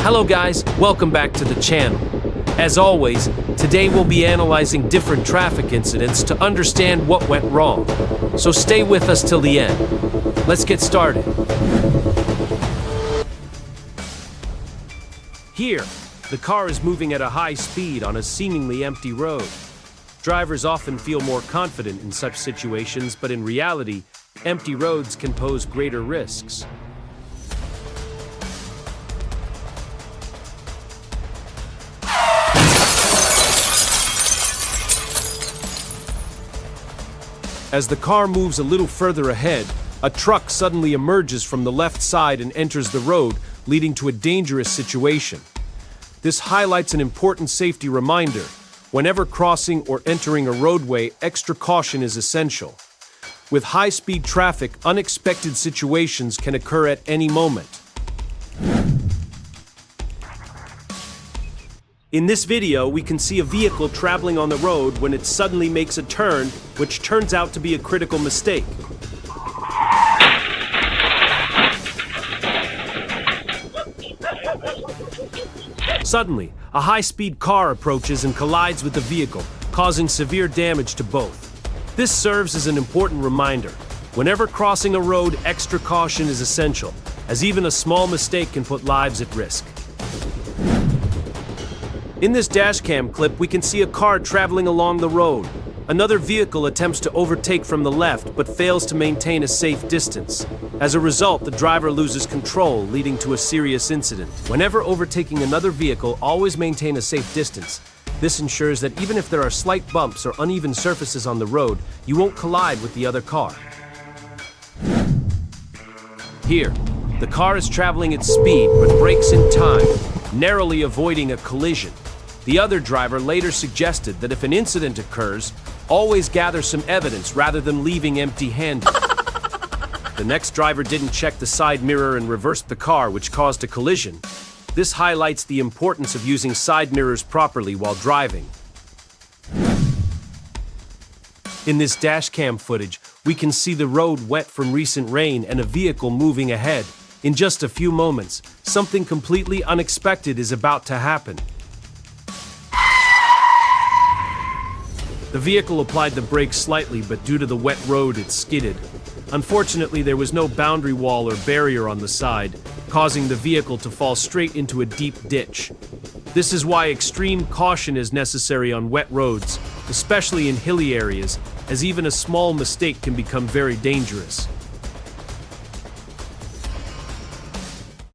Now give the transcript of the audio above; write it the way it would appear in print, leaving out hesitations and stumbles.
Hello guys, welcome back to the channel. As always, today we'll be analyzing different traffic incidents to understand what went wrong. So stay with us till the end. Let's get started. Here, the car is moving at a high speed on a seemingly empty road. Drivers often feel more confident in such situations, but in reality, empty roads can pose greater risks. As the car moves a little further ahead, a truck suddenly emerges from the left side and enters the road, leading to a dangerous situation. This highlights an important safety reminder. Whenever crossing or entering a roadway, extra caution is essential. With high-speed traffic, unexpected situations can occur at any moment. In this video, we can see a vehicle traveling on the road when it suddenly makes a turn, which turns out to be a critical mistake. Suddenly, a high-speed car approaches and collides with the vehicle, causing severe damage to both. This serves as an important reminder. Whenever crossing a road, extra caution is essential, as even a small mistake can put lives at risk. In this dashcam clip, we can see a car traveling along the road. Another vehicle attempts to overtake from the left, but fails to maintain a safe distance. As a result, the driver loses control, leading to a serious incident. Whenever overtaking another vehicle, always maintain a safe distance. This ensures that even if there are slight bumps or uneven surfaces on the road, you won't collide with the other car. Here, the car is traveling at speed, but brakes in time, narrowly avoiding a collision. The other driver later suggested that if an incident occurs, always gather some evidence rather than leaving empty-handed. The next driver didn't check the side mirror and reversed the car, which caused a collision. This highlights the importance of using side mirrors properly while driving. In this dashcam footage, we can see the road wet from recent rain and a vehicle moving ahead. In just a few moments, something completely unexpected is about to happen. The vehicle applied the brakes slightly, but due to the wet road, it skidded. Unfortunately, there was no boundary wall or barrier on the side, causing the vehicle to fall straight into a deep ditch. This is why extreme caution is necessary on wet roads, especially in hilly areas, as even a small mistake can become very dangerous.